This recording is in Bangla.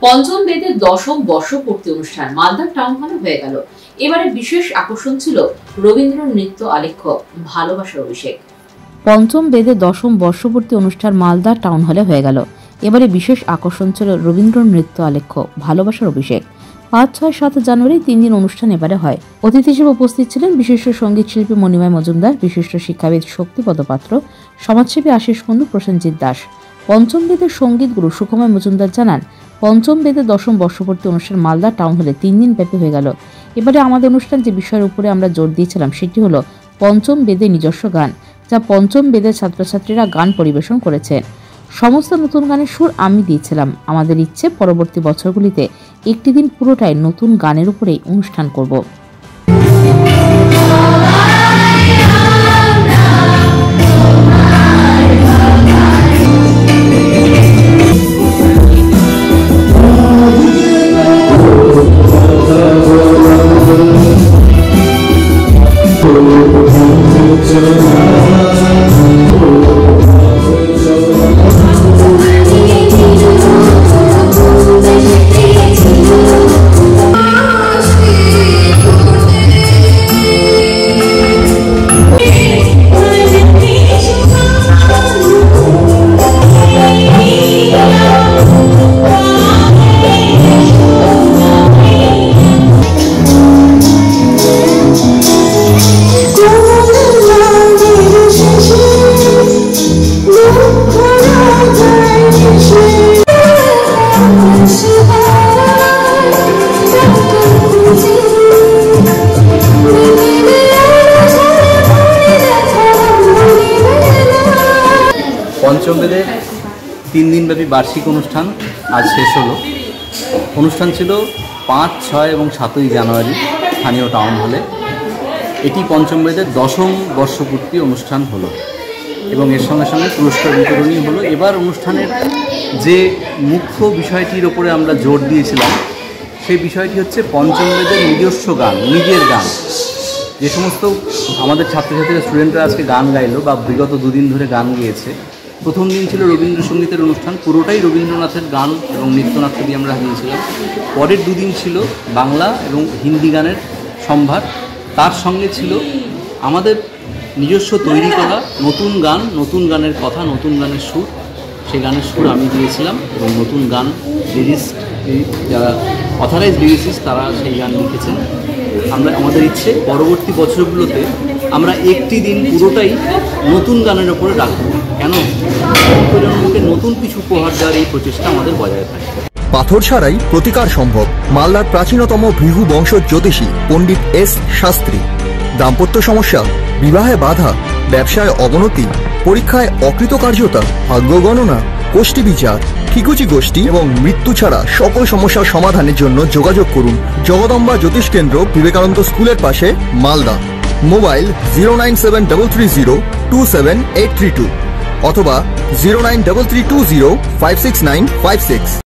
পঞ্চম বেদের দশম বর্ষপূর্তি অনুষ্ঠান মালদা টাউন হলে হয়ে গেল। এবারে বিশেষ আকর্ষণ ছিল রবীন্দ্র নৃত্য আলেখ্য ভালোবাসার অভিষেক। পঞ্চম বেদের দশম বর্ষপূর্তি অনুষ্ঠান মালদা টাউন হলে হয়ে গেল। এবারে বিশেষ আকর্ষণ ছিল রবীন্দ্র নৃত্য আলেখ্য ভালোবাসার অভিষেক। ৫, ৬, ৭ জানুয়ারি ৩ দিন অনুষ্ঠান এবারে হয়। অতিথি হিসেবে উপস্থিত ছিলেন বিশিষ্ট সঙ্গীত শিল্পী মণিময় মজুমদার, বিশিষ্ট শিক্ষাবিদ শক্তিপদ পাত্র, সমাজসেবী আশিস কুন্ডু, প্রসেনজিৎ দাস। পঞ্চম বেদের সঙ্গীত গুরু সুখময় মজুমদার জানান, পঞ্চম বেদের দশম বর্ষপূর্তি অনুষ্ঠান মালদা টাউন হলে ৩ দিন ব্যাপী হয়ে গেল। এবারে আমাদের অনুষ্ঠান যে বিষয়ের উপরে আমরা জোর দিয়েছিলাম সেটি হলো পঞ্চম বেদের নিজস্ব গান, যা পঞ্চম বেদের ছাত্রছাত্রীরা গান পরিবেশন করেছেন। সমস্ত নতুন গানের সুর আমি দিয়েছিলাম। আমাদের ইচ্ছে পরবর্তী বছরগুলিতে একটি দিন পুরোটাই নতুন গানের উপরেই অনুষ্ঠান করব। পঞ্চম বেদের 3 দিনব্যাপী বার্ষিক অনুষ্ঠান আজ শেষ হলো। অনুষ্ঠান ছিল 5, 6 এবং 7ই জানুয়ারি স্থানীয় টাউন হলে। এটি পঞ্চম বেদের দশম বর্ষপূর্তি অনুষ্ঠান হলো এবং এর সঙ্গে সঙ্গে পুরস্কার বিতরণী হলো। এবার অনুষ্ঠানের যে মুখ্য বিষয়টির ওপরে আমরা জোর দিয়েছিলাম সেই বিষয়টি হচ্ছে পঞ্চম বেদের নিজস্ব গান, নিজের গান। যে সমস্ত আমাদের ছাত্রছাত্রীরা স্টুডেন্টরা আজকে গান গাইলো বা বিগত 2 দিন ধরে গান গিয়েছে। প্রথম দিন ছিল রবীন্দ্রসঙ্গীতের অনুষ্ঠান, পুরোটাই রবীন্দ্রনাথের গান এবং নৃত্যনাট্য দিয়ে আমরা হারিয়েছিলাম। পরের 2 দিন ছিল বাংলা এবং হিন্দি গানের সম্ভার। তার সঙ্গে ছিল আমাদের নিজস্ব তৈরি করা নতুন গান, নতুন গানের কথা, নতুন গানের সুর। সেই গানের সুর আমি দিয়েছিলাম এবং নতুন গান লিরিস্ট, যারা অথরাইজড লিরিসিস্ট তারা সেই গান লিখেছেন। আমাদের ইচ্ছে পরবর্তী বছরগুলোতে আমরা একটি দিন পুরোটাই নতুন গানের ওপরে রাখবো। কেন? প্রজন্মকে নতুন কিছু উপহার দেওয়ার এই প্রচেষ্টা আমাদের বজায় থাকে। পাথর ছাড়াই প্রতিকার সম্ভব। মালদার প্রাচীনতম ভৃগু বংশ জ্যোতিষী পণ্ডিত এস শাস্ত্রী। দাম্পত্য সমস্যা, বিবাহে বাধা, ব্যবসায় অবনতি, পরীক্ষায় অকৃতকার্যতা, ভাগ্য গণনা, গোষ্ঠী বিচার, ঠিকুচি গোষ্ঠী এবং মৃত্যু ছাড়া সকল সমস্যার সমাধানের জন্য যোগাযোগ করুন জগদম্বা জ্যোতিষ কেন্দ্র, বিবেকানন্দ স্কুলের পাশে, মালদা। মোবাইল 09733027832 অথবা 09332056956।